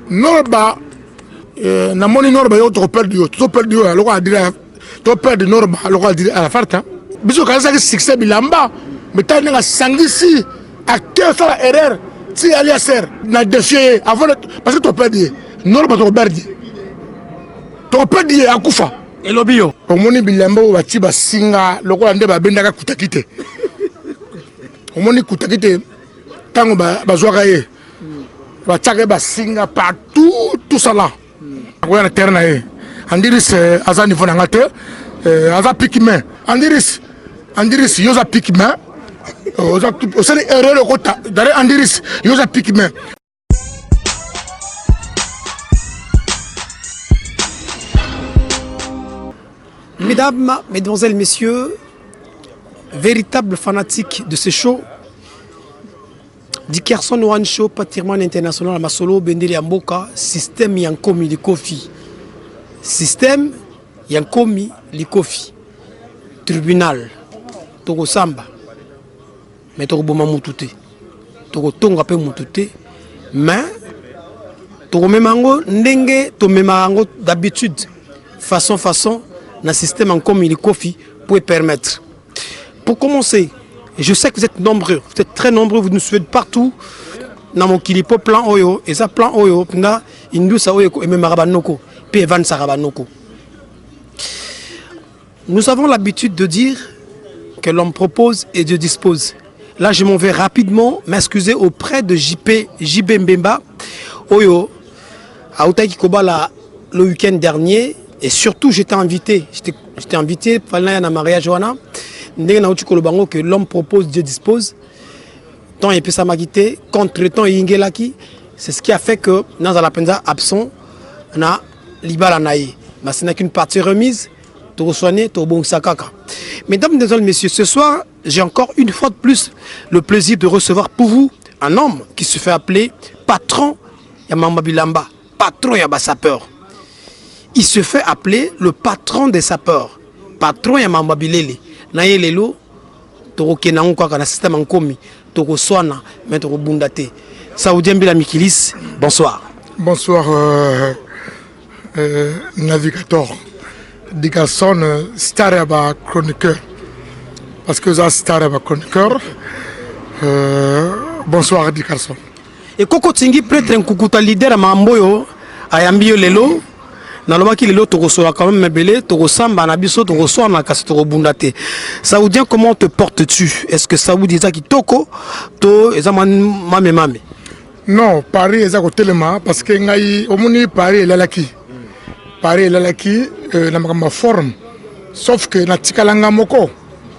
Norba, na moni Norba yo to perdu alors à dire to perdu Norba alors à dire à la farta. Biso kaza ki succès bilamba, mais t'as nga sangisi à quelle ça erreur si aliaser na défier avant parce que to perdu Norba to perdu. To perdu akufa. Elobio. Omoni bilamba o bati basinga lokola nde babendaka kutakite. Omoni kutakite tango bazwaka ye. Batake basinga partout tout ça là. Akoya na terre na ye. Andiris aza niveau na ngate aza pikime. Andiris yoza pikime. Oza osali erreur ko ta. Dare Andiris yoza pikime. Mesdames, mesdemoiselles, messieurs, véritables fanatiques de ce show, Dickerson One Show, patrimoine international à Masolo, Bendeli Amboka, système Yankomi de Kofi. Système Yankomi de Kofi. Tribunal, Togo Samba, mais Togo Boma Moutouté. Togo Tonga Pe Moutouté, mais Togo Memango, Ndenge, to Memango d'habitude, façon, dans le système Yankomi de Kofi, pour permettre. Pour commencer, je sais que vous êtes nombreux, vous êtes très nombreux, vous nous suivez partout. Dans mon kilipo plan Oyo, et ça plan Oyo, na Indusa Oyo, et même Arabanoko, puis Evan Sarabanoko. Nous avons l'habitude de dire que l'homme propose et Dieu dispose. Là, je m'en vais rapidement m'excuser auprès de JB Mbemba, Oyo, à Otaiki Kobala le week-end dernier, et surtout j'étais invité pendant un mariage, Johanna. Que l'homme propose, Dieu dispose. Tant et puis ça m'a quitté, contre-temps et Ingelaki, c'est ce qui a fait que dans la penza absent, on a l'ibala naïe. Mais ce n'est qu'une partie remise, tout soigné, tout bon sakaka. Mesdames, mesdemoiselles, messieurs, ce soir, j'ai encore une fois de plus le plaisir de recevoir pour vous un homme qui se fait appeler patron Yamamba Bilamba, patron Yaba Sapeur. Il se fait appeler le patron des sapeurs, patron Yamamba Bilele. Naye lelo toko kenango kwa na système Yankomi toko soana mais toko bundate Saoudien Bila Mikilis, bonsoir. Bonsoir navigateur Dickerson Staraba chroniqueur parce que ça Staraba chroniqueur bonsoir Dickerson. Et Koko Tingi prêtre un kukuta leader mamboyo ayambio lelo Nalobaki lelo tokosola quand même mebele tokosamba na biso tokosoana kasi tokobundate. Saoudien, comment te portes-tu? Est-ce que Saoudi za kitoko to eza mame? Non, Paris eza ko telema parce que ngai omoni Paris lalaki na makamba forme sauf que na tikala ngamoko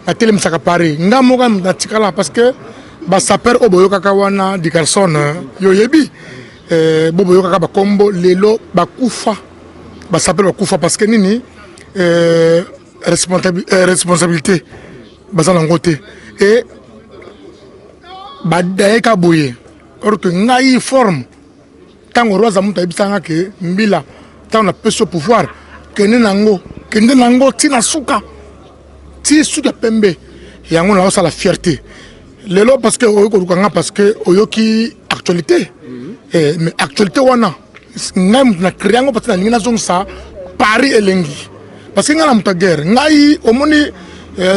na telema saka Paris ngamoka na tikala parce que ba saper oboyo kaka wana Dickerson yo yebi boboyo kaka ba kombo lelo bakufa. Bah, ça s'appelle Koufa parce que nini responsabilité baza na ngote et badaye ka boye or que ngai forme tango roza muta ibisanga ke mbila tango na peso pouvoir kende nango tina suka pembe yango na osa la fierté lelo parce que oyo ko nga parce que oyoki actualité mais actualité wana même na créango parce que na zone ça Paris elengi parce que ngala muta guerre ngai omoni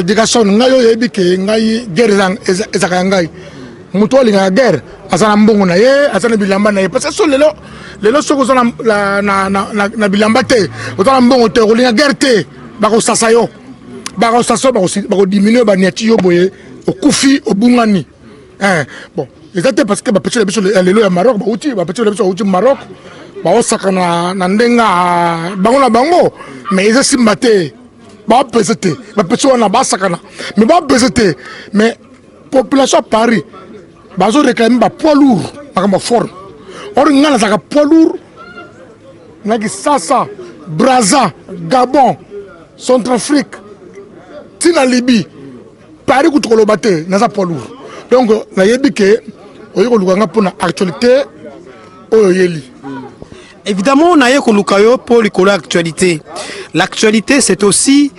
Dickerson ngai yo yebi ke ngai guerre ezaka ngai muto linga guerre azana mbongo na ye azana bilamba na ye parce que so lelo soko zona na bilamba te otala mbongo te ko linga guerre te bako sasa yo bako diminuer ba neti yo boye okufi obungani bon exactement parce que ba petit biso lelo ya Maroc ba uti ba petit biso uti Maroc ba osaka na ndenga bango mais ils simba te ba pesete ba petit wana ba sakana mais ba pesete mais population Paris ba zo réclamer ba poids lourd ba forme or ngana saka poids lourd naki sasa Brazza Gabon Centrafrique tina Libye Paris ku tokolo bate na sa poids lourd donc na yebi ke oyiko lukanga pona actualité oyoyeli. Évidemment, on a eu pour l'actualité. L'actualité, c'est aussi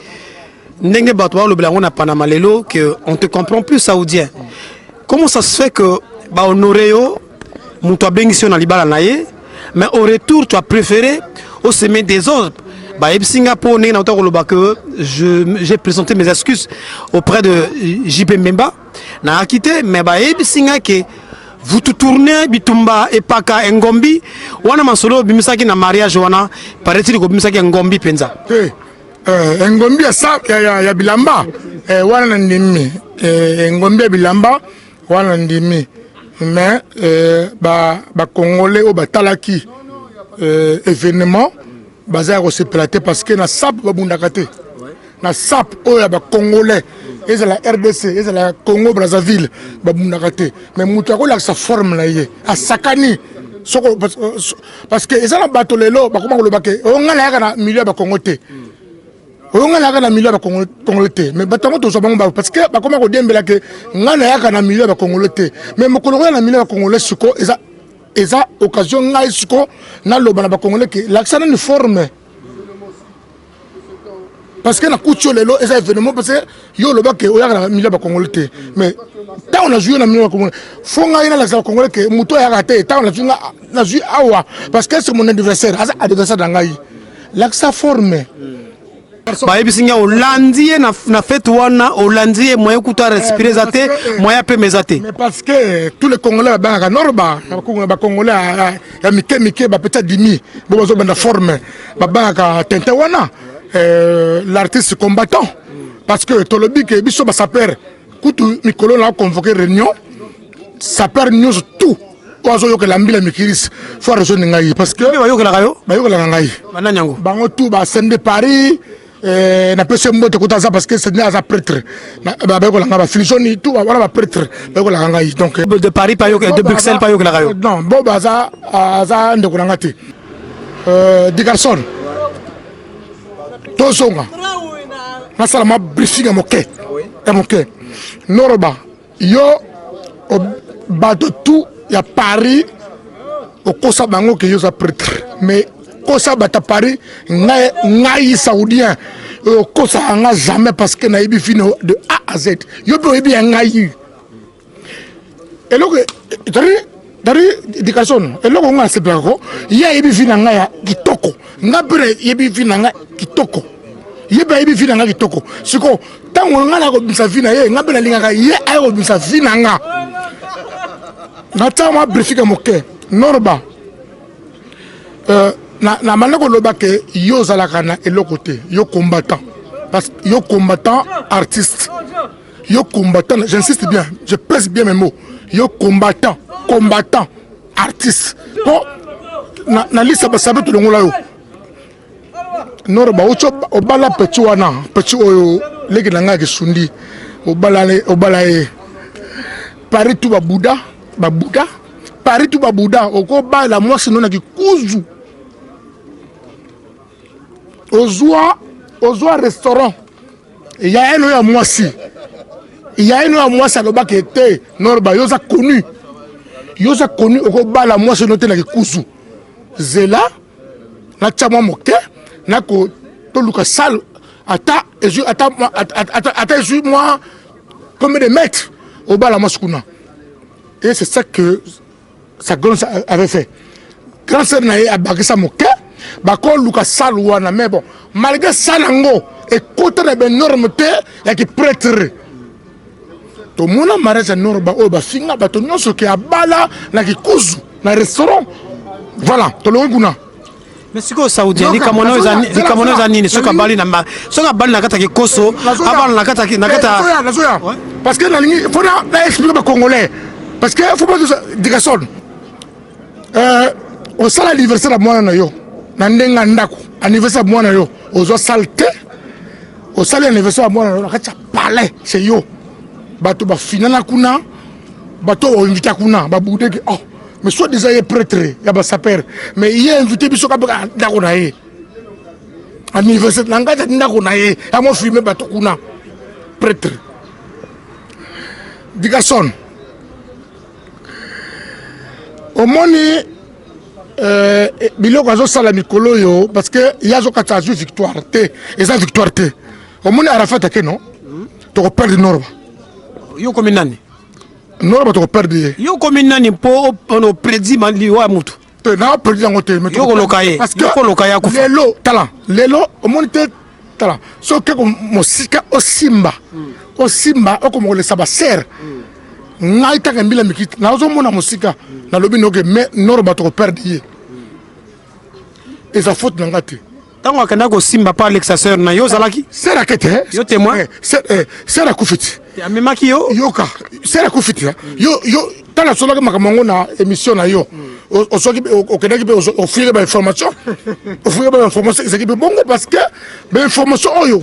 Ndenge Batouar le Blanc, on a Panama Lelo, qu'on ne te comprend plus, Saoudien. Comment ça se fait que Honoreo, Moutoua Bengission à Libala Naye, Mais au retour, tu as préféré au semer des autres. Singapour, j'ai présenté mes excuses auprès de JP Mbemba. Na quitté, mais vous tout tournez, Bitumba, Epaka, Ngombi. Wana masolo, bimisaki na mariage, wana, paraît-il que bimisaki Ngombi penza. Ngombi ya bilamba, wana ndimi. Ngombi ya bilamba, wana ndimi. Mais, Congolais, au batalaki, événement, basé à se plater parce que na sap babundakate. Na sap, oya Congolais. Et c'est la RDC, et c'est la Congo Brazzaville, babundakate. Mais moutako la sa forme là yé, à Sakani. Parce que ça la bateau lelo, comment le baké, on a la milieu de Congoté. On a la milieu de Congoté. Mais bateau tout ça parce que comment on dit que on a la milieu de Congoté. Mais mon collègue la milieu de Congolais suko, et ça occasion n'a suko, n'a le bana Congolais que l'accent une forme. Parce que na couture lelo et ça événement parce que yo le bac o ya na milieu ba congolais mais tant on a joué na milieu ba congolais faut nga ina la congolais que muto ya raté tant on a joué awa parce que c'est mon adversaire adversaire dangai l'axa forme ba ebisinga holandie na fait wana holandie moyen kuta respirer zaté moyen pe mezaté mais parce que tous les congolais ba norba ba congolais ya mike ba peut-être dimi bo bazo banda forme ba ka tente wana l'artiste combattant parce que tolobi que biso ba saper kutu mikolo na convoquer réunion saper news tout ozo yo que la mbila mikiris faut raisonner ngai parce que ba yo que la ngai bananyango bango tout ba sende Paris na pese mbote kutaza parce que c'est un prêtre ba ko la ngaba filioni tout voilà ba prêtre ba ko la ngai donc de Paris pas yo de Bruxelles pas yo que la rayo non bo baza aza ndeko ngati di garçon Tozonga. Nasala ma briefing à moquet. Noroba. Yo au bas de tout il y a Paris au Kosa Bango que yo sa prêtre. Mais Kosa bata Paris ngai saoudien. Au Kosa nga jamais parce que na ibi fino de A à Z. Yo be ibi ngai. Et là dari dikasson et là on a se blago ya ibi fina nga kitoko nga bre ibi fina nga kitoko yeba ibi fina nga kitoko siko tango nga la ko bisa fina ye nga bela linga ye ay ko bisa fina nga na tama brefika moke norba na manako loba ke yo zala kana elokote yo combattant parce yo combattant artiste yo combattant j'insiste bien je pèse bien mes mots yo combattant artiste po na lisa basabe to longola yo norba ucho obala petit wana petit oyo leki nanga ke sundi obala e Paris tout babuda Paris tout babuda oko ba la moi sinon na ki kuzu ozwa restaurant il y a un ya moi si il y a un moi ça loba ke te norba yo za connu oko bala moi se noter na kuzu zela na chama moke na ko to luka sal ata moi combien de mètres au bala moi skuna et c'est ça que sa grande avait fait grand sœur na a bakisa moke ba ko luka sal wana mais bon malgré salango et côté na ben norme te ya ki prêtre to mona mariage norba o ba finga ba to nyonso ke abala na kikuzu na restaurant voilà to lo nguna mais siko saoudien ni kamono za nini soka bali na kata kikoso abala na kata parce que na lingi faut na expliquer ba congolais parce que faut pas dire ça au sala anniversaire à moi na yo na ndenga ndako anniversaire moi na yo ozo salte au sala anniversaire à moi na kata palais c'est yo bato ba finana kuna bato o invité kuna ba boudé que oh mais soit déjà est prêtre ya ba saper mais il est invité biso ka ba ndako na ye anniversaire nanga ndako na ye amo filmer bato kuna prêtre di garçon au moni biloko azo sala mikolo yo parce que yazo kata ju victoire te eza victoire te au moni Arafat ke non to perdre Norba yo komi nani Norba to perdre yo komi nani po ono prédit mali wa mutu na perdu dans côté mais Yoko lokaye. parce que Yoko lokaye akufa. lelo talent lelo au monde talent so que mosika o simba o comme le saba ser ngai ta ngambila mikiti na zo mona mosika na lobi no que mais norba to perdre ye et sa faute na ngati Tango akenda ko simba pa Alexa sœur na yo zalaki. c'est la quête Yo témoin. c'est la kufiti Ya memaki yo. yoka c'est la kufiti yo tala solo que makamongo na émission na yo o soki o kedaki o file ba information c'est qui bongo parce que ben information oyo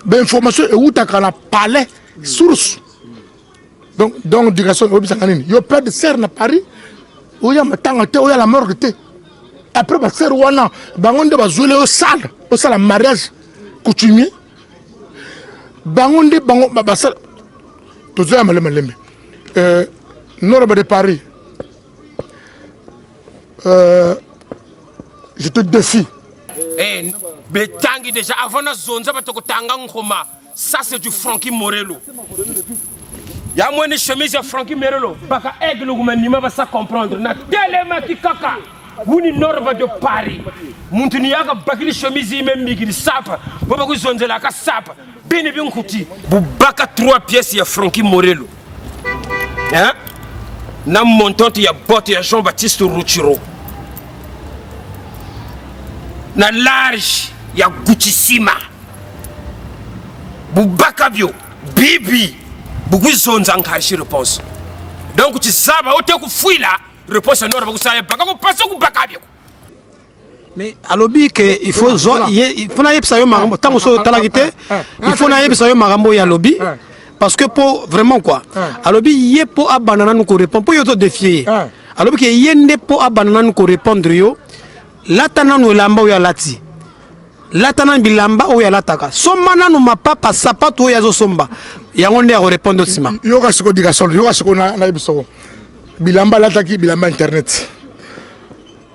ben information e utaka na palais source donc direction obi sanganini yo père de serre na Paris oya matanga te oya la morgue te après ba serre wana bangonde ba jouer au salle mariage coutumier bangonde bango ba salle to zoya malembe Nord de Paris, je te défie. Eh, Betangi déjà avant la zone, ça va te tanga ngoma. Ça c'est du Frankie Morello. Y'a moins de chemise à Frankie Morello. Baka aigle ou manima va ça comprendre. Na tellement qui kaka. Wuni Nord de Paris. Muntuni yaka bakili chemise même migili sapa. Baba ku zone la ka sapa. Bini bin kuti. Baka 3 pièces ya Frankie Morello. Hein? Na montante ya botte ya Jean-Baptiste Ruchiro. Na large ya Gucci-Sima. Bubakabio, Bibi, Bugu zonza ngarishi réponse. Donc tu saba ote ku fuila réponse non ba ku sa baka ko passe ku bakabio. Mais alobi que il faut na yebisa yo marambo tango so talagite il faut na yebisa yo marambo ya lobi. Parce que pour vraiment quoi, alors bien pour abanana nous répondre pour yo défier. Alors que yende pour abanana nous répondre yo, latana nous lamba ou ya lati, latana bilamba ou ya lataka. Somana nous ma papa sapato ou ya zo somba. Yangonde a répondre sima. Yo ka siko diga sol, yo ka siko na ibiso. Bilamba lataki bilamba internet.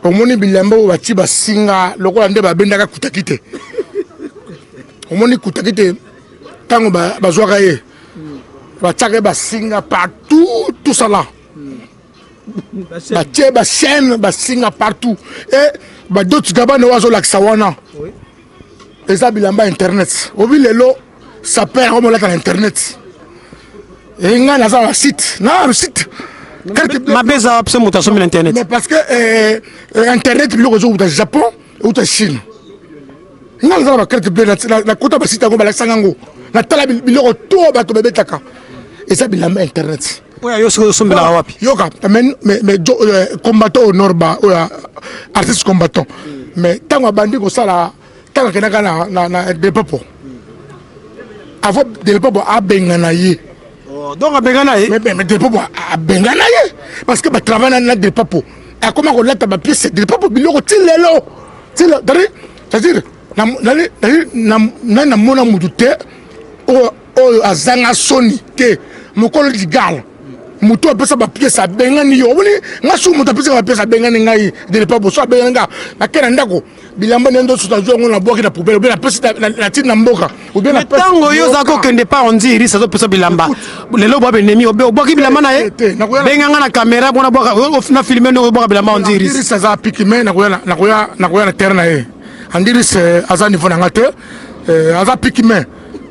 Omoni bilamba ou bati ba singa lokola nde ba benda ka kutakite. Omoni kutakite tango ba zwaka ye. Batake basinga partout tout ça là batie ba chaîne basinga partout et ba d'autres gabane wazo lakisa wana eza bilamba internet obi lelo ça perd comme là dans internet et nga na za site na site ma beza apse mutation sur internet mais parce que internet bilo zo au Japon ou au Chine nga za ba carte bleu na kota ba site ngo ba lakisa ngo na tala bilo to ba to bebetaka et ça bilamba internet. Oui, yo so mbela wapi. Yo ka mais combattant au Norba, artiste combattant. Mais tant bandi ko sala tant que na de papo. Avant de papo a bengana ye. Oh, donc a bengana ye. Mais de papo a bengana ye parce que ba travailler na de papo. A comment ko lata ba pièce de papo biloko tilelo. Tilo, c'est-à-dire na mona mudute o azanga soni ke mokolo digala muto apesa ba pièce abengani yo woni ngasu muto apesa ba pièce abengani ngai de pas boso abenga akena ndako bilamba nendo suta zo ngona boki na poubelle bien apesa na tina mboka ou bien na tango yo zako kende pa onziri ça zo pesa bilamba lelo bo benemi oboki bilamba na ye benga na caméra bona boka na filmer no boka bilamba onziri ça za pikime na koya na terre na ye andiri c'est azani fona ngate aza pikime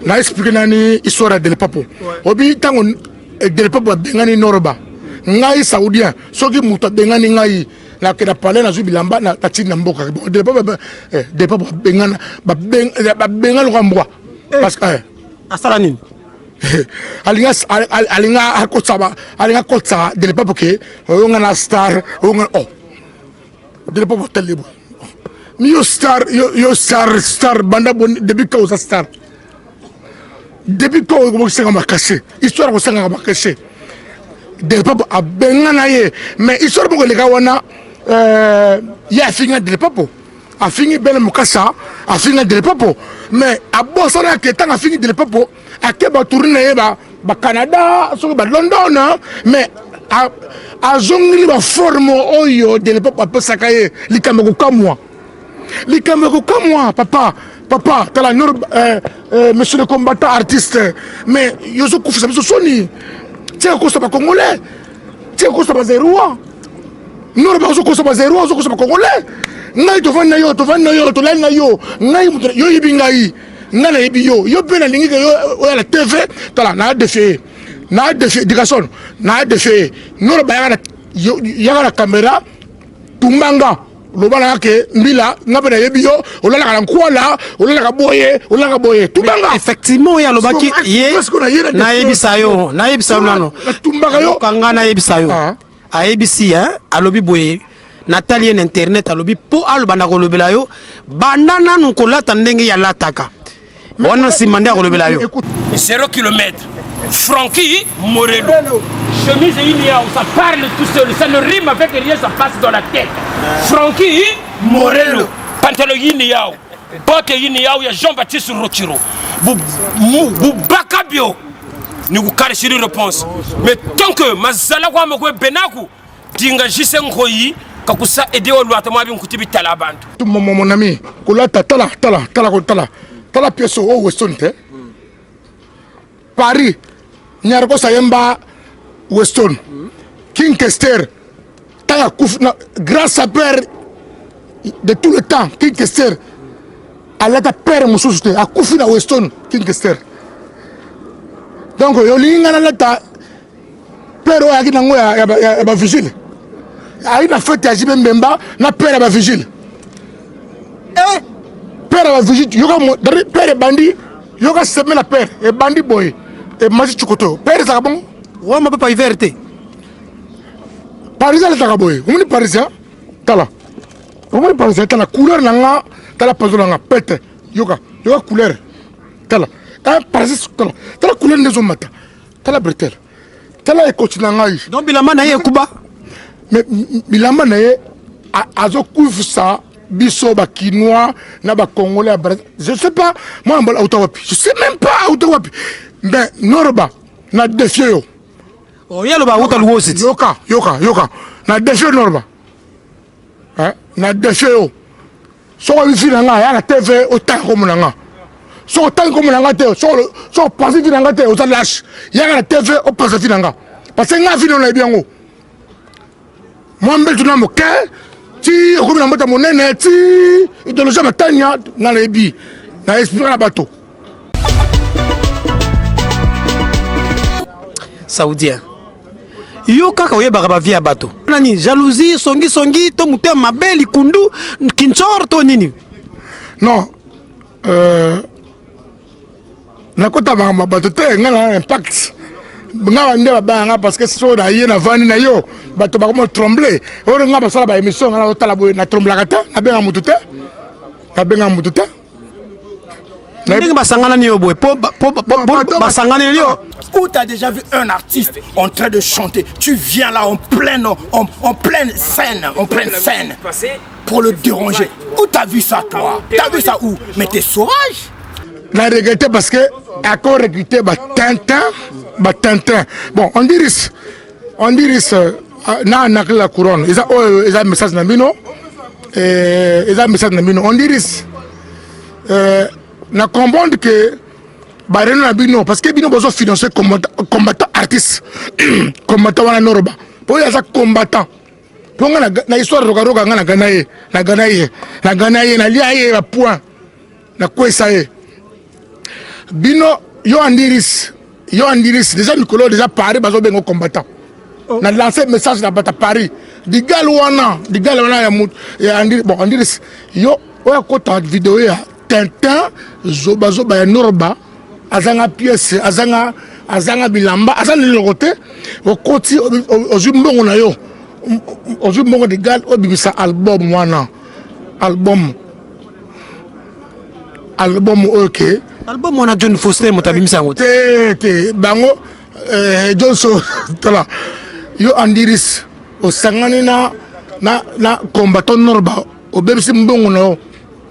na expliqué nani histoire de Papo obi tango de Papo bengani Norba ngai saoudien soki muto bengani ngai na keda parler na zubilamba na tina mboka de Papo bengana ba bengalo kwa mbwa parce que asala nini alinga akotsa de Papo ke onga na star onga de Papo telebo yo star banda bon début cause star. Depuis quand on s'est caché, histoire on s'est caché. Des peuples à Benganaye, mais histoire pour les Gawana, il y a fini de peuples, a fini Ben Mukasa, a fini de peuples, mais à Bossana qui est a fini de peuples, à Keba tourner ba Canada, sur London, mais à Zongli ba forme oyo de peuples à Pesakaye, les Cameroun comme moi. Les Cameroun comme moi, papa, t'as la monsieur le combattant artiste, mais Yoso Koufou, ça me sonne. Tiens, Kosta pas congolais, tiens, Kosta pas zérois. Noroba ozokosa zéro ozokosa congolais ngai tovanda yo tolali na yo ngai yo yebi ngai ngai na yebi yo pe na lingi yo oya la TV tala na défé éducation na défé Noroba yaga la caméra tumbanga lobana ke mbila ngabe na yebi yo olala ka nkwala olala ka boye tumbanga effectivement ya lobaki ye na yebi sayo nano tumbanga yo kanga na yebi sayo a ABC alobi boye Nathalie en internet alobi po aloba na kolobela yo bandana nkolata ndenge ya lataka wana simande a kolobela yo 0 km Francky Morello chemise Inia ça parle tout seul ça ne rime avec rien ça passe dans la tête Francky Morello pantalon Inia bote Inia ya Jean-Baptiste Rotiro Bakabio ni kukare shiri réponse mais tant que mazala kwa mko benaku dinga jise ngoyi kakusa ede o lwata mwa bi nkutibi tala bantu mon ami kolata tala pièce au Weston te Paris nyarko sayemba Weston King Kester tala kufna grand sapeur de tout le temps King Kester alata père mususte akufina Weston King Kester. Donc, yo linga na lata pero ya kinango ya ba vigile. Ai na fête ya Jibe Mbemba na pere ba vigile. Pere ba vigile yoga pere bandi yoga semaine na pere e bandi boy e maji chukoto. Pere ça bon? Wa ma papa vérité. Parisien ta boy. Umuni parisien tala. Umuni parisien tala couleur nanga tala pazo nanga pete yoga couleur tala. Parisien tala couleur des hommes mata. Tala bretel. Tala e continue ngai. Donc bilamba na ye kuba. Mais bilamba na ye azo kufusa biso ba kinois na ba congolais je sais pas moi en Outawapi. Je sais même pas Outawapi. Mais Noroba na défié yo. Oh yalo ba Outa Luosi. Yoka na défié Noroba. Hein? Na défié yo. So wi fina nga ya na TV autant comme nga. So autant comme nga te so passer fina nga te o sa lâche. Ya na TV o passer fina nga. Parce que nga fina na biango. Moi mbel tu na mo ke ti ko na mbota monene ti idéologie matanya na lebi na esprit na bateau. Saoudien. Yo kaka oyebaka ba via bato. Nani jalousie songi to mutema mabeli kundu kinchor to nini? Non. Na kota ba bato te ngala impact. Nga ndeba banga parce que so na yena vani na yo bato ba ko trembler. Oro nga ba sala ba émission ngala tala boy na trembler kata na benga mutute. Na benga mutute. Ndenge basangana ni yo boy po basangana ni yo. Où tu as déjà vu un artiste en train de chanter? Tu viens là en pleine scène, pour le déranger. Où tu as vu ça, toi? Tu as vu ça où? Mais t'es sauvage. Je regretté parce que, à quoi regretter, Tintin. Bon, on dirait, na la couronne. Ils ont un message dans Mino. On dirait, na comprendre que, Bino, parce que Bino besoin de financer combattant artiste, combattant wana Noroba. Pour y avoir combattant. Pour na histoire roga na ganaye, na liaye la point, na kwesaye. Bino yo andiris, déjà Nicolas déjà Paris bazo bengo combattant. Na lancé message na bata Paris. Digal wana ya mut ya andiris, bon andiris yo oya kota vidéo ya Tintin zoba ya Noroba. Azanga pièce, azanga bilamba, azanga lilote, au côté, aux jumbons na yo, aux jumbons de gars, au bimisa album wana, album ok. Album wana John Foster motabimisa ngote. Bango, John so, tala, yo andiris, au sangani na combattant Noroba, au bimisi mbongo na yo,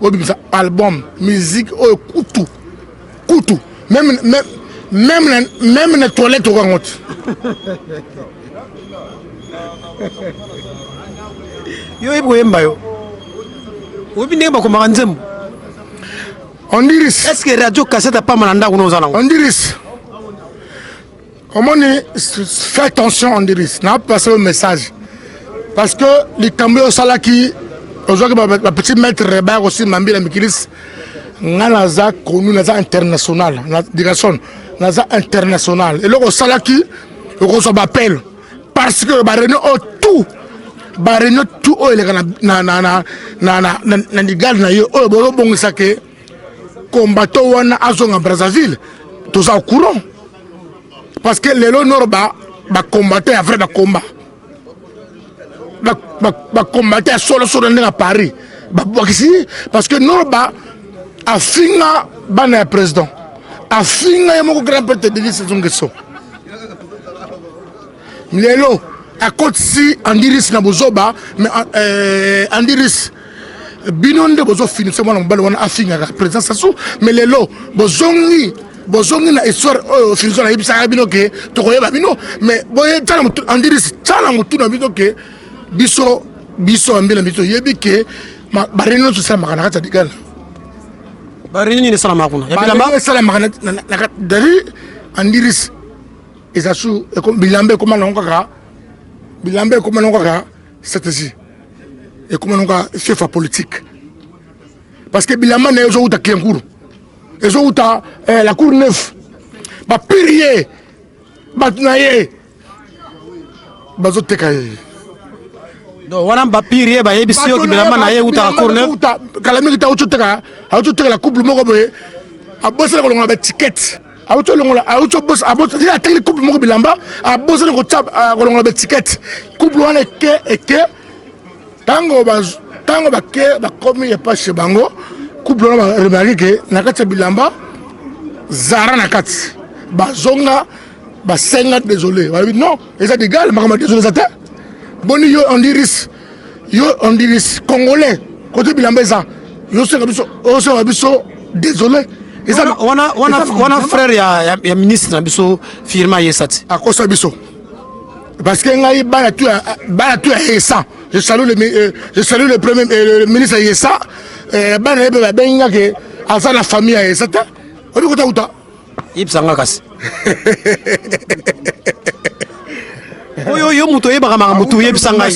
au bimisa album, musique, au kutu. Même les toilettes au gang. Yo eboyemba yo. Obinde ba komaka nzembo. On dirait. Est-ce que radio cassette a pas malanda ko nozana? On dirait. Comment fais attention on dirait. N'a pas passé le message. parce que les cambio salaki aujourd'hui ma petit maître Reba aussi Mambila Mikilis naza connu naza international na direction naza international et le salaki reçoit appel parce que ba réunion tout ba réunion tout ele na digal na yo o bo bongisa ke combattant wana azonga Brazzaville tous au courant parce que les Norba va combattre après le combat va combattre solo à Paris parce que Norba a fini le président a fini mon grand-père de l'église Lelo à côté si Andiris na bozoba mais Andiris binonde bozo fini c'est moi on balon a fini la président Sassou mais lelo bozongi na histoire finition na ibisa bino ke to koyeba bino mais boye tala Andiris tala mutu na bino ke biso ambela biso yebi ke ba réunion tout ça makana kata digala ba réunion ni sala makuna ya bilamba sala makana na dari Andiris Ezasu comme bilambe comme nonga bilambe comme nonga stratégie et comme nonga chef politique parce que bilamba na yozo uta kienguru ezo uta la cour neuf ba pirier ba tunaye bazo tekaye donc wana ba pirier ba yebisio ki bilamba na ye uta cour neuf kala mi ta uta teka la couple moko boye abosela ko longa ba ticket auto longola auto boss abot ya tele couple moko bilamba abosa ko tap ko longola be ticket couple wana ke tango ba ke ba komi ya pas chez bango couple wana remarqué que na kati bilamba zara na kati ba zonga ba senga désolé ba non et ça égal ma désolé ça boni yo on diris congolais côté bilamba ça yo senga biso désolé wana frère ya ministre na biso firma yesati akosa biso parce que ngai bala tu Yessa je salue le premier le ministre Yessa bana ebe benga ke asa la famille ya Yessa ta odi kota uta ibsanga kasi yo muto yeba kama muto yebsanga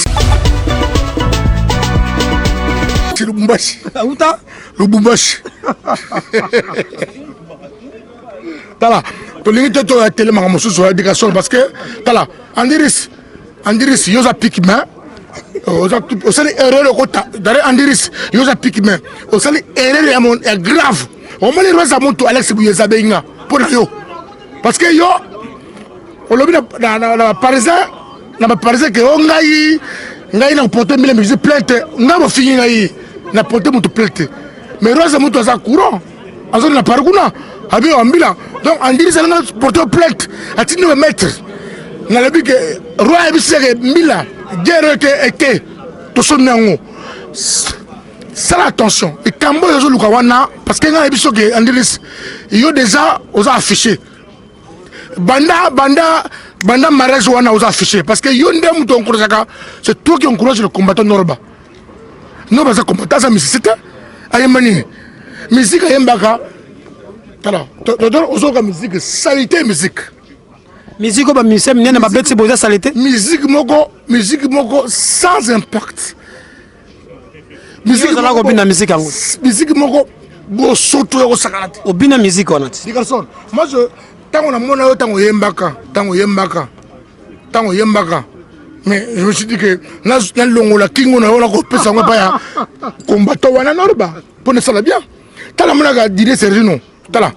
Lubumbashi uta Lubumbashi tala to limite to la télé manga mosusu ya éducation parce que tala Andiris yoza pikme o sali erreur ko ta dare Andiris yoza pikme o sali erreur ya grave o mali roza monto Alex Buyeza benga pour yo parce que yo o lobi na parisien que o ngai na porter mille musique plainte ngabo fini ngai na porter monto plainte mais roza monto za courant azo na parguna abi ambila donc Andiris na porter plainte atini me mettre na lebi que roi ebisere mila guerre que to sonango ça attention et kambo yozo luka wana parce que na ebiso que Andiris yo déjà aux affiché banda mariage wana aux affiché parce que yo ndem to encourageaka c'est toi qui encourage le combattant Norba Norba ça combattant ça musique ayemani musique ayembaka tala to ozoka musique salité musique ba misem nena ba betse boza salité musique moko sans impact musique moko bo soto yo sakalate obina musique onati digarson moi je tango na mona yo tango yembaka mais je me suis dit que na longola kingo na ona ko pesa ngo pa ya combattant wana Norba pour ne ça bien tala mona ga dire Sergino tala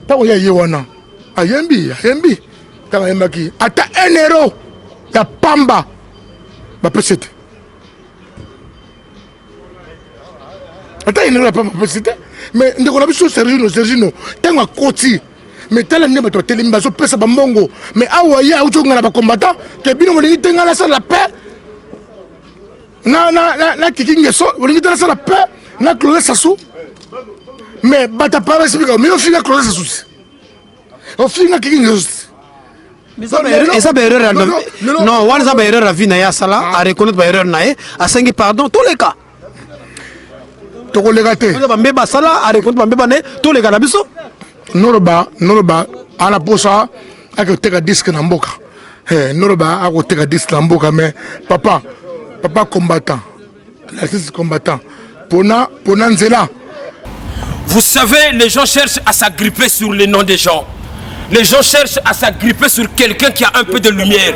tango ya yewana ayembi tanga yembaki ata 1 euro ya pamba ba pesete ata 1 euro ya pamba pesete mais ndeko na biso Sergino tanga koti mais tala ne bato tele mbazo pesa ba mbongo mais awa ya uto ngana ba combattant ke bino molingi tenga la sala paix na kikinge so molingi tenga la sala paix na Claude Sassou mais bata pas expliquer mais au final Claude Sassou au final kikinge et ça erreur non wana ça erreur la vie na ya sala a reconnaître erreur na e a sengi pardon tous les cas to ko legate ba mbeba sala a reconnaître ba mbeba ne tous les cas na biso Norba ana posa aka teka disque na mboka Noroba a côté de 10 lamboka mais papa combattant. L'artiste combattant. Pona Nzela. Vous savez, les gens cherchent à s'agripper sur les noms des gens. Les gens cherchent à s'agripper sur quelqu'un qui a un peu de lumière.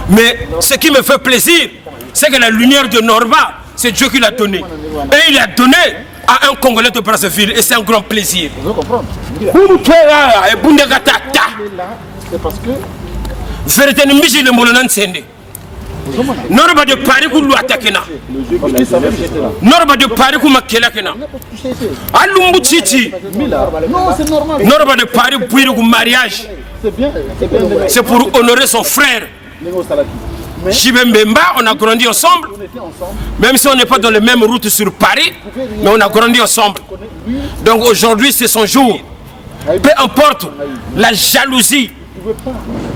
Mais ce qui me fait plaisir, c'est que la lumière de Norba, c'est Dieu qui l'a donné. Et il l'a donné à un Congolais de Brazzaville. Et c'est un grand plaisir. C'est parce que... Vérité, nous sommes le Molonan Sende. Norba de Paris ou Louatakena. Norba de Paris ou Makelakena. Alumbu Titi. Norba de Paris ou mariage. C'est pour honorer son frère. Jibembemba, on a grandi ensemble. Même si on n'est pas dans les mêmes routes sur Paris, mais on a grandi ensemble. Donc aujourd'hui, c'est son jour. Peu importe la jalousie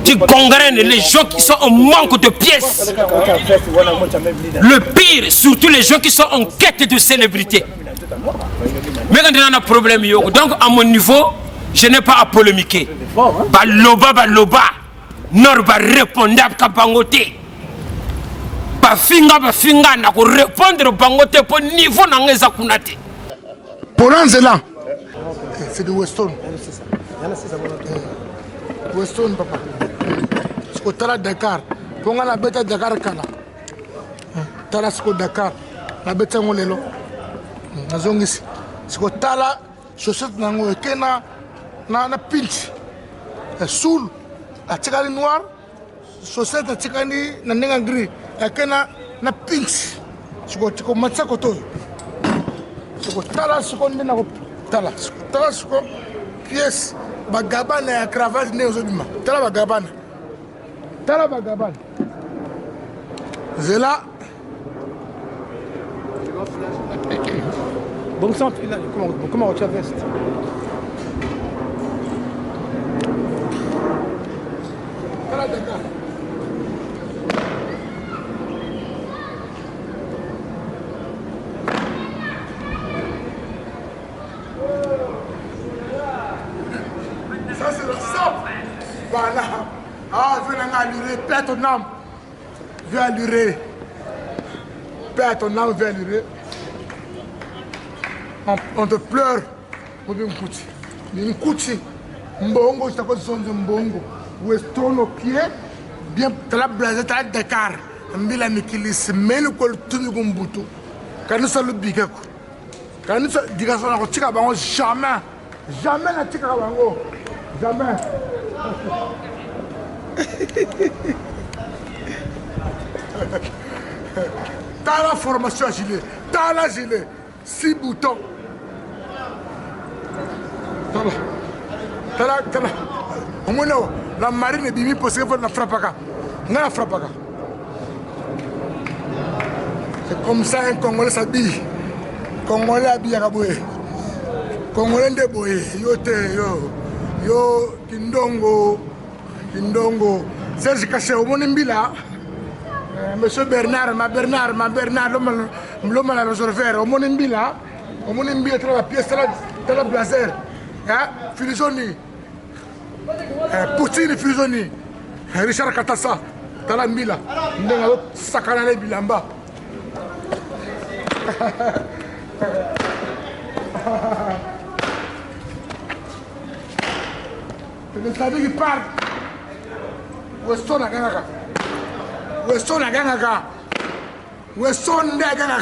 qui gangrène les gens qui sont en manque de pièces. Le pire, surtout les gens qui sont en quête de célébrité. Mais quand on a un problème, donc à mon niveau, je n'ai pas à polémiquer. Baloba, Norba répondable à Bangote. Bafinga, n'a pas répondre Bangote pour niveau n'angeza kunate. Pour Nzela, c'est de Weston. Weston, papa. Ce que tu as Dakar. Pour la bête à Dakar, Kala. Tu as ce que Dakar. La bête à Molelo. Nazongis. Ce que tu as là, chaussette nango, Kena, na pinch. Soul, la tigari noire. Chaussette, la tigari, na nenga gris. Kena, na pinch. Ce que tu commences à côté. Ce que tu as là, ce qu'on dit, tu as là. Tu as là, ce que pièce. Bagabana ya cravate ne ozodima. Tala bagabana. Zela. Bon sang, comment tu as veste? Tala Dakar. Ça c'est le sang. Voilà. Ah, viens allurer, père ton âme. Viens allurer. Père ton âme, viens allurer. On te pleure. Mkuti. Mbongo, c'est à cause de Mbongo. Weston au pied. Bien, tu as blasé, tu as Dakar. Mbila Mikilis, mais le col tout le Gumbutu. Quand nous sommes le bigako. Quand nous sommes le bigako, jamais la tika bango. Jamais. T'as la formation à gilet. T'as la gilet. 6 boutons. T'as la. Au moins, la marine est bimi pour se faire la frappaka. La frappaka. C'est comme ça un Congolais s'habille. Congolais habillé à Kaboué. Congolais de Boé. Yo Kindongo Serge Caché au Monimbila Monsieur Bernard l'homme à la réservoir au Monimbila tra la pièce tra la blazer Filisoni Poutine Filisoni Richard Katassa tra la Mbila ndenga sakana le bilamba Le savez qui parle. Weston a gagné. Weston a gagné. Weston a gagné.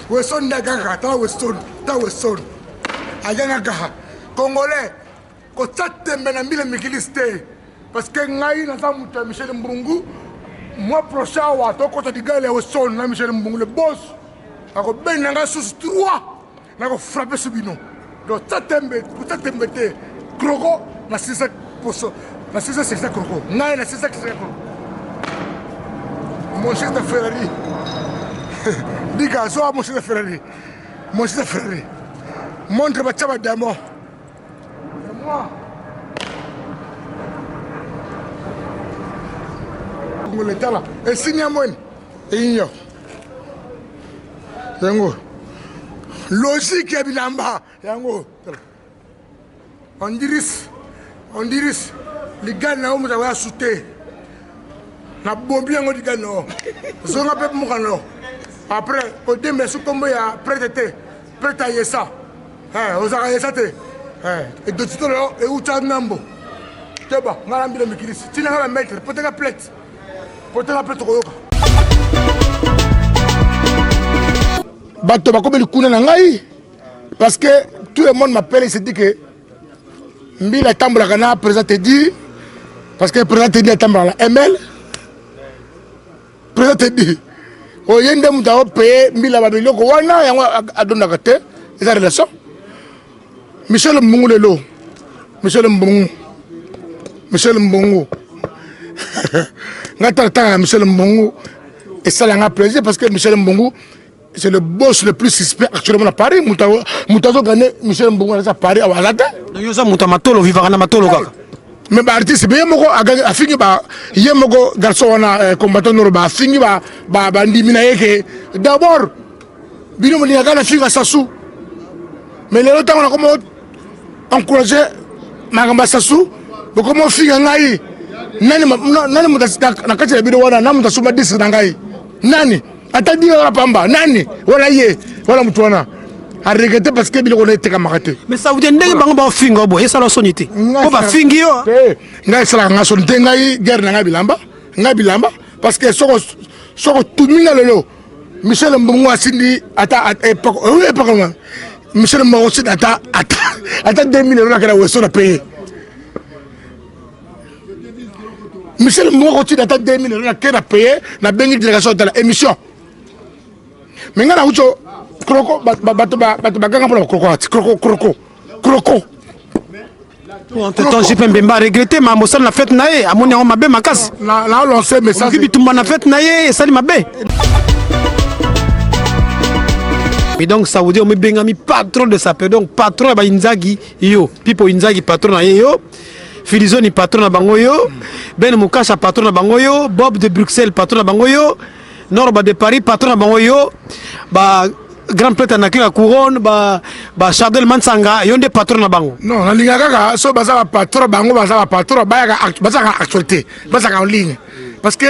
Weston a gagné. Ta Weston. A gagné. Congolais. Quand ça te mène mille mikiliste. Parce que ngaï na sa muta Michel Mbungu. Mois prochain wa to kota di gale Weston na Michel Mbungu le boss. Ako ben nga sous 3. Na ko frapper ce bino. Donc, ça t'embête, Croco, na 6 poso, na 6 c'est ça Croco, na 6 c'est ça Croco. Mon chef de Ferrari, diga, soit mon chef de Ferrari, montre ma chava d'amour. Moi, on est là, et signe à moi, et ignore. Yango. Logique ya bilamba yango on diris les gars na vous avez sauté na bombi yango les gars non zonga pe mukano après au demain sous comme ya prêté prêté à ça aux arrêts ça te et de tout là et où tu as nambo teba ngalambi le mikilisi tina ngala mettre peut-être la plate koyoka bato bakomi likuna na ngai parce que tout le monde m'appelle et se dit que mbila tambolaka na président te dit parce que le président te dit atambola na ML président te dit oye nde mutu aopaye mbila babiloko wana yango adonaka te eza relation Michel Mbungu lelo Michel Mbungu ngata Michel Mbungu et ça l'a plaisir parce que Michel Mbungu c'est le boss le plus suspect actuellement à Paris. Moutazo gagné Michel Mbungu à Paris à Wazate. Nous sommes Moutamatolo, vivant à Matolo. Mais artiste, bien moko a fini ba yemoko garçon na combattant Noroba a fini ba ndimina yeke d'abord bino mo ni gana finga Sassou. Mais le temps on a comme encouragé Magamba Sassou, comment finga ngai nani mutasita na kati ya bino wana na mutasuma 10 na ngai. Nani atadi la pamba nani wala ye wala mtu wana a regretté parce que biloko na eteka makate. Mais ça vous dit ndenge bango ba finga bo esa la sonité ko ba fingi yo ngai sala nga sonité ngai guerre na ngai bilamba parce que soko tuminga lelo Michel Mbungu asindi ata époque Michel Mbungu asindi ata 2000 euros na weso na payer Michel Mbungu asindi ata 2000 euros na kena payer na bengi délégation de l'émission. Mais nga na ucho kroko bato baganga pour kroko entre temps j'ai pas regretté ma mosala na fête nae amoni on mabe makasi na lancé message bitumba na fête nae sali mabe. Mais donc ça veut dire on bengami patron de ça donc patron ba Inzaghi yo Pipo Inzaghi patron na yo Filizoni patron na bango yo Ben Mukasha patron na bango yo Bob de Bruxelles patron na bango yo Norba de Paris patron na bango yo ba grand prêtre na la couronne ba Chardel Mansanga yonde patron na bango. Non na linga kaka so baza patron bango baza patron baza actualité baza en ligne parce que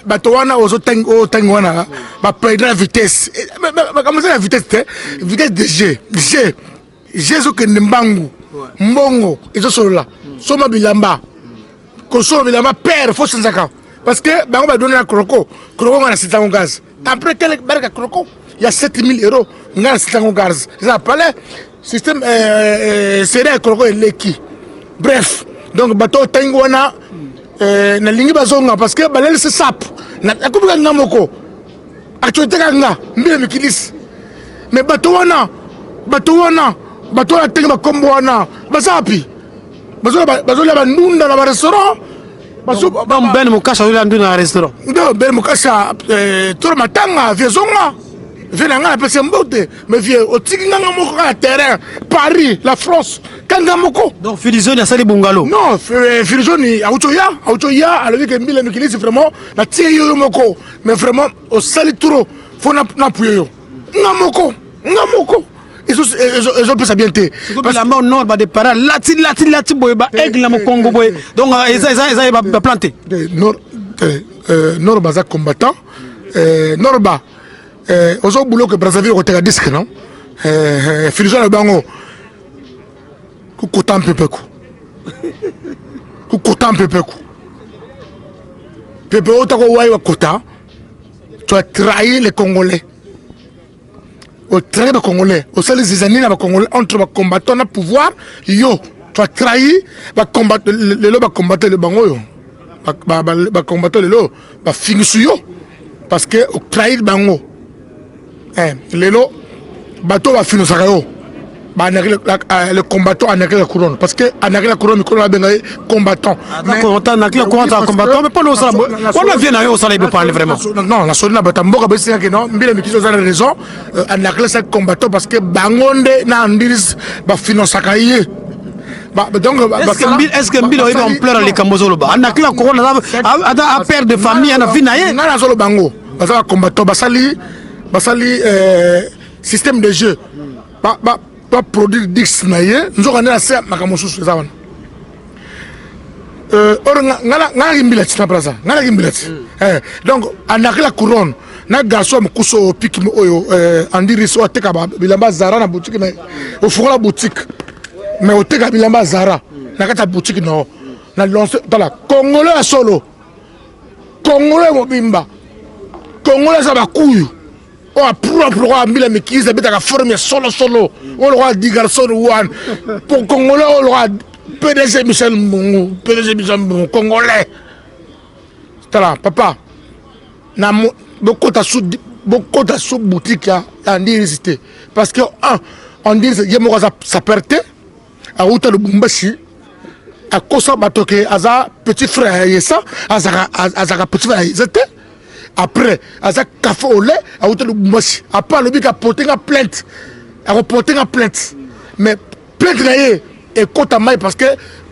bato wana ozo tango wana ba perdre la vitesse comment ça la vitesse de G zo que mbangu mbongo ezo solo là soma bilamba ko soma bilamba père faut s'enzaka parce que bango ba donner la croko ngana sitango gaz après quel barka croko il y a 7000 euros ngana sitango gaz ça palais système serré croko eleki bref donc bato tango wana na lingi bazonga parce que balel se sap na kubuka ngamoko actualité nga mbile mikilis mais bato wana tenga bakombo wana basapi bazola bandunda na ba restaurant Ben Mukasha zola nduna na restaurant ndo Ben Mukasha toro matanga viezonga vena nga pese mbote mais vie otiki nga moko na terrain Paris la France kanga moko donc Filizoni asali bungalo non Filizoni auchoya alobi ke mbile mikilisi vraiment na tie yo moko mais vraiment au sali trop faut na puyo nga moko ils ont pu s'abienter parce que la mort nord de para lati boy ba aigle na Congo boy donc ça ba planter nord baza combattant nord ba ozo boulot que Brazzaville ko teka disque non Filizoni bango ku kotam pepeku pepe otako wai wa kota tu as trahi les Congolais au trahi les Congolais au sein des années na Congolais entre les combattants na pouvoir yo tu as trahi ba combattre le bango yo ba combattre le finisu yo parce que au trahi bango lelo bato va finir ça yo le combattant a la couronne parce que a la couronne combattant combattant mais pas le ça on vient à ça il parler vraiment non la solina batamboka besi que non mbile mikizo za raison a la combattant parce que bangonde na ndiris ba finance kaye donc est-ce que mbile on pleure les kambozolo ba a la couronne a père de famille a vie naye na la solo bango ba combattant basali système de jeu pas produire 10 naye nous on a assez makamosu ça ngana kimbilati na plaza ngana kimbilati donc anaki la couronne na garçon kuso pique oyo andiris o teka bilamba Zara na boutique mais au fond la boutique mais o teka bilamba Zara na kata boutique no na lance dans la congolais à solo congolais mobimba congolais ça ba kuyu o a propre roi mbila mikisa betaka forme solo o le roi di garçon one pour congolais o le roi PDG Michel Mbungu, congolais. Tala, papa, na beaucoup de sous boutique en dirisité. Parce que, on dit que Yemora sa perte, à Outa le Bumbashi, à Kosa Batoke, à sa petit frère Yessa, à sa petit frère Yezete. Après, à sa café au lait, à Outa le Bumbashi. Après, le bic a porté une plainte. A reporté une plainte. Mais plainte naïe. Et kota mai parce que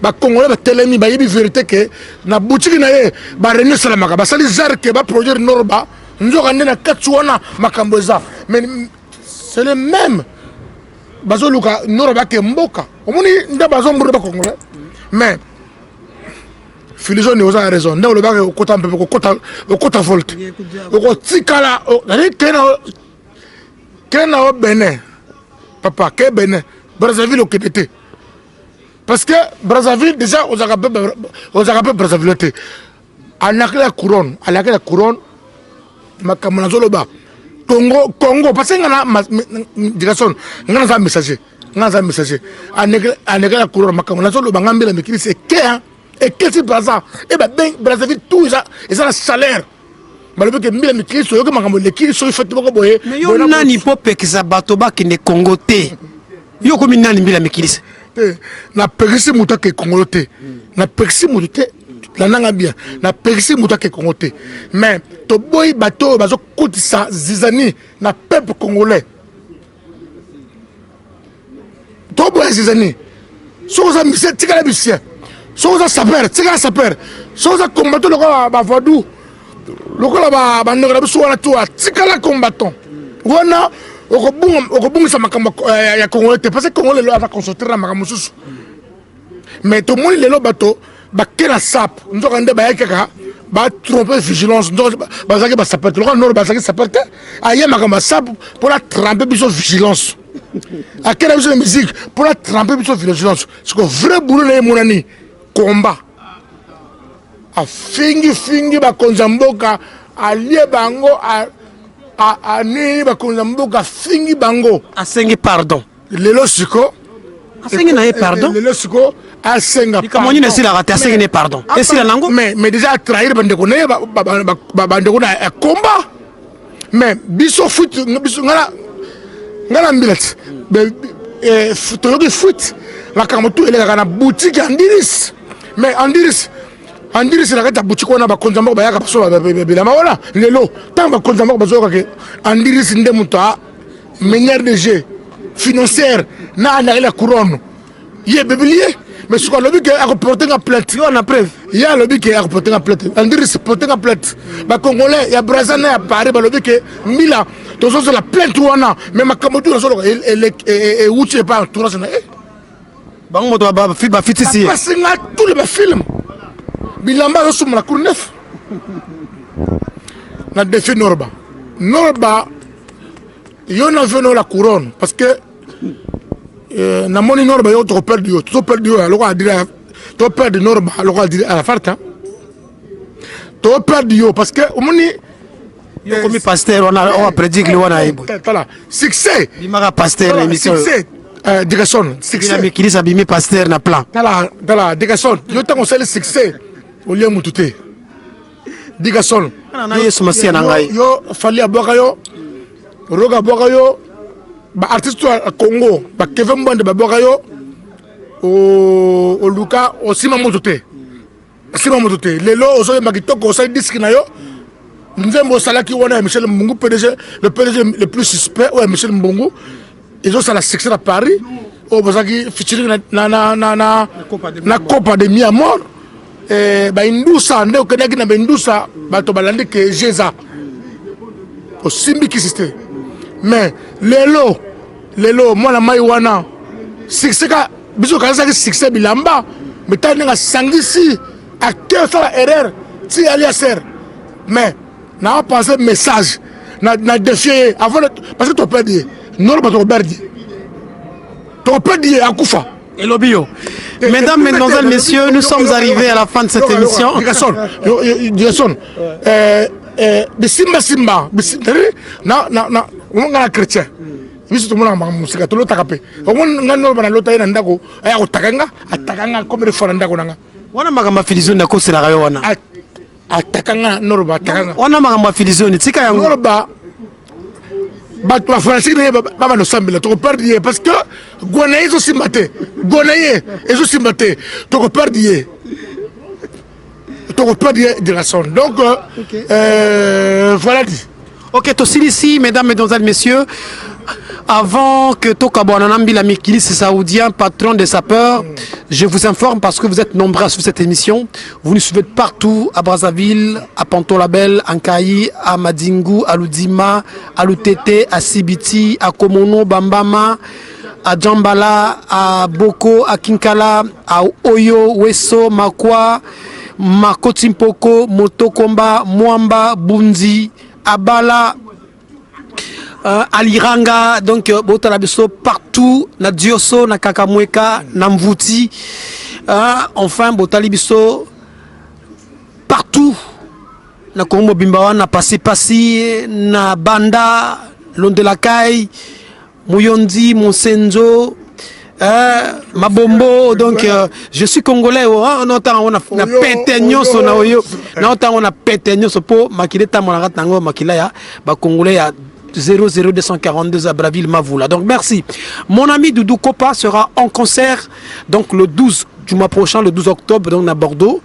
ba congolais ba telemi ba yebi vérité que na boutique na ye ba René Salamaka ba sali zar que ba produire norba nzoka ndena katsuana makamboza mais c'est le même bazo luka norba ke mboka omoni nda bazo mbure ba congolais mais philosophe nous a raison nda le ba kota un peu kota volte ko tikala kena o Benin papa ke Benin Brazzaville au Kédété. Parce que Brazzaville, déjà, aux Arabes Brazzaville, à la couronne, Congo, parce que on a messager, à la couronne, c'est et quel c'est Brazza, et bien Brazzaville, tout ça, ils ont la salaire. Mais yo nani po pekisa bato ba kende Congo te. Yo komi nani mbila mikilisi. Na pekisi muta ke Congo te. Na pekisi muta te. La nanga bien. Na pekisi muta ke Congo te. Mais to boy bato bazo kotisa zizani na peuple congolais. To boy zizani. Soza mise tika la bisien. Soza saper, tika saper. Soza combattre le roi bavadou. Lokola ba ndongala biso wana tu atikala combattant wana okobungisa makambo ya congolais te parce que congolais lo ava concentrer na makambo susu mais to moni lelo bato bakela sap nzoka nde bayakaka ba tromper vigilance nzoka bazaki ba sapete lokola nord bazaki sapete aye makambo sap pour la tremper biso vigilance akela biso musique pour la tremper biso vigilance c'est que vrai boulot na monani combat a fingi bakonza mboka alie bango a nini bakonza mboka fingi bango asengi pardon lelo siko asengi na pardon lelo siko asenga pardon comment ne sila raté asengi ne pardon et sila nango mais déjà trahir bandeko na bandeko na combat mais biso foot biso ngala mbilat toyoki foot makambo tu eleka na boutique andiris mais andiris c'est la boutique on a bakonza moko bayaka baso bilama wala lelo tant bakonza moko bazo ka andiris nde muta manière de jeu financière na la couronne yé béblier mais ce qu'on a vu que a reporté une plainte yo na preuve il y a le que a reporté une plainte andiris porté une plainte ba congolais ya Brazzaville à Paris ba le que mila tozo sur la plainte wana mais makamotu na solo et uche pas tourage na bango moto ba fitisi parce que tous les films bilamba zo sumala cour neuf na défi norba yo na veno la couronne parce que na moni norba yo to perdu yo alors a dire to perdu norba alors a dire à la farta to perdu yo parce que o moni yo comme pasteur on a prédit le wana ibo voilà succès bimaka pasteur l'émission succès Digason succès mais qui s'abîmer pasteur na plan dans Digason yo tant on sait le succès au lieu mututé Digason na yesu masia na ngai yo fali aboka yo roga aboka yo ba artiste à Congo ba Kevin Mbande ba aboka yo o Luka o sima mututé lelo ozo makitoko osai disque na yo nzembo salaki wana Michel Mbungu PDG le plus suspect ouais Michel Mbungu ils ont ça la succès à Paris au bazaki featuring na Copa de Miamor ba indusa nde okenaki na bendusa bato balandi ke jeza o simbi kisiste mais lelo mwana mai wana succès ka biso ka succès bilamba mais tani nga sangisi acteur ça la erreur si alias ser mais n'a pas pensé message n'a défié avant parce que tu peux dire non pas tu peux dire à Koufa et Lobio. Mesdames, mesdemoiselles, messieurs, nous sommes arrivés à la fin de cette émission. Digason Simba na chrétien biso to mona musika to lota kape ngana no bana lota ina ndako aya utakanga atakanga comme fora ndako nanga wana magamba filizoni na kosela kayo wana atakanga noroba atakanga wana magamba filizoni tika yango noroba bato ba français ne baba no sambela to perdre parce que gona izo simbate gona ye izo simbate to perdre de la sonde donc voilà dit. Ok, ici, mesdames, mesdemoiselles, messieurs, avant que Tokabouananambi la Mikili, saoudien, patron des sapeurs, je vous informe parce que vous êtes nombreux à suivre cette émission. Vous nous suivez partout, à Brazzaville, à Panto-Label, à Nkayi, à Madingu, à Ludima, à Lutete, à Sibiti, à Komono, Bambama, à Djambala, à Boko, à Kinkala, à Oyo, Weso, Makwa, Makotimpoko, Motokomba, Mwamba, Bundi, Abala, Aliranga, donc Botalabiso, partout, na Dioso, na Kakamweka, na Mvuti, enfin Botalibiso, partout, na Kongo Bimbawa, na Pasi, na Banda, Londelakai, Muyondi, Monsenzo, Mabombo, donc je suis congolais, on a pété nyoso na oyo, on a pété nyoso po makileta monara tango makilaya, ba congolais à 00242 à Brazzaville Mavoula. Donc merci. Mon ami Doudou Kopa sera en concert donc le 12 du mois prochain, le 12 octobre, donc à Bordeaux.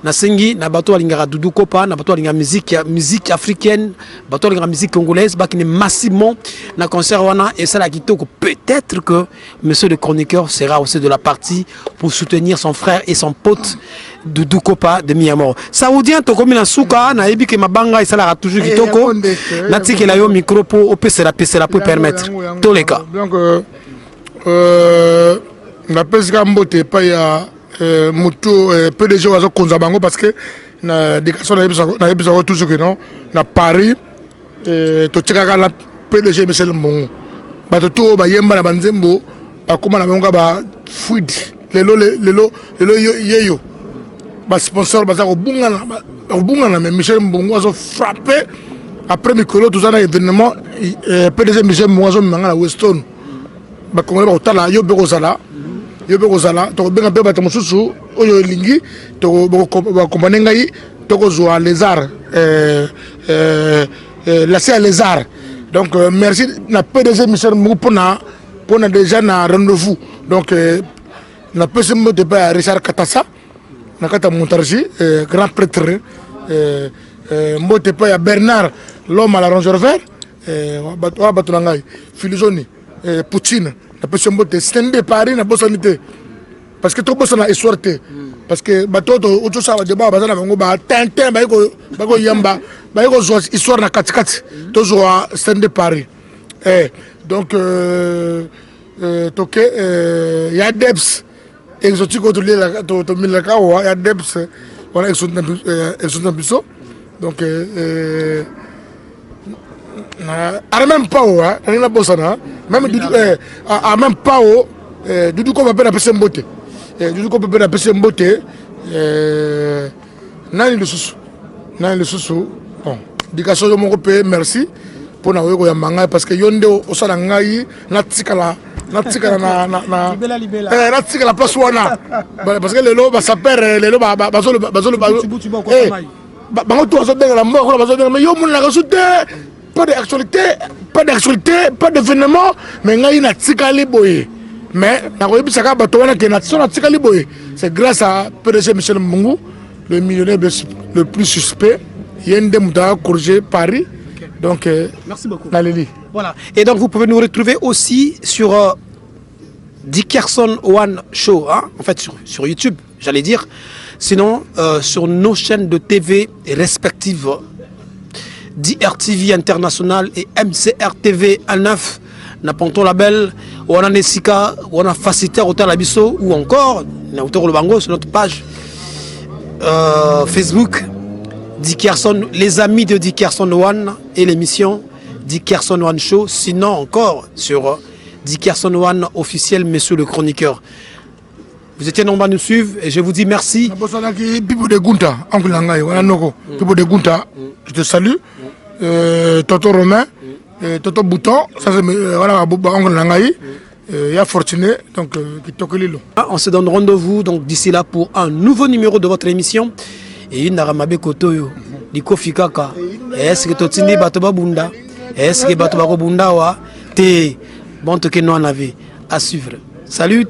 Na sengi na bato alingara Doudou Kopa na bato alingara musique africaine bato alingara musique congolaise bakine massivement na concert wana et ça la kitoko peut-être que monsieur le chroniqueur sera aussi de la partie pour soutenir son frère et son pote Doudou Kopa de Miamoro. Saoudien to komi na suka na yebi ke mabanga et ça la toujours kitoko na tikela yo micro pour opesera pour permettre tous les cas. Donc na pesika mbote pa ya moto PDG wazo konza bango parce que na déclaration na yebisa toujours que non na Paris to tshaka la PDG Michel Mbongo bato to ba yemba na banzembo akoma na bango ba fluid lelo yeyo ba sponsor baza ko bunga na Michel Mbongo wazo frapper après micro tout ça na événement PDG Michel Mbongo wazo manga na Weston ba congolais ba tala yo beko sala yobe kozala to benga pe bato mosusu oyo lingi to ba comprendre ngai to kozwa les arts la c'est les arts donc merci na PDG Michel Mbongo pona déjà na rendez-vous donc na pese mo de ba Richard Katassa na kata montarji grand prêtre mo de pa ya Bernard l'homme à la rongeur vert bato ngai Filizoni Poutine na pese mo de stende Paris na bosanité parce que to bosana histoire te parce que bato to oto sa de ba bazana bango ba tintin ba ko yamba ba ko zo histoire na katikati to zo stende Paris donc toke ya Debs exotique to la to milaka wa ya Debs wala exotique biso donc à même pas na bosana même même pas Doudou Kopa pe na pese mbote Doudou Kopa pe na pese mbote nani le susu bon dikasho yo moko pe merci pour na weko ya manga parce que yonde osala ngai na tikala na tikala place wana parce que lelo ba saper lelo bazolo bango to aso denga la mort bazo denga mais yo mun la kasute pas d'actualité pas d'événement mais ngai na tikali boye mais c'est grâce à PDG Michel Mbongo, le millionnaire le plus suspect. Il y a une démouta corrigé Paris. Donc, merci beaucoup. Voilà. Et donc, vous pouvez nous retrouver aussi sur Dickerson One Show, hein? En fait, sur YouTube, j'allais dire. Sinon, sur nos chaînes de TV respectives, DRTV International et MCR-TV A9. Na Ponto Label, ou on a Nessika, ou on a Facilitaire Hotel Abisso, ou encore, na Hotel Bango sur notre page Facebook, Dickerson, les amis de Dickerson One et l'émission Dickerson One Show. Sinon encore sur Dickerson One officiel, monsieur le chroniqueur. Vous étiez nombreux à nous suivre et je vous dis merci. Pipo de Gunta, oncle Langai, voilà Noko. Pipo de Gunta, je te salue. Toto Romain, Toto Bouton, ça c'est voilà oncle Langai. Il y a Fortuné, donc qui toque l'île. On se donne rendez-vous donc d'ici là pour un nouveau numéro de votre émission. Et une Naramabe Kotoyo, Liko Fikaka. Est-ce que Totini Batoba Bunda? Est-ce que Batoba Bunda wa? Te bon toke no en avait à suivre. Salut.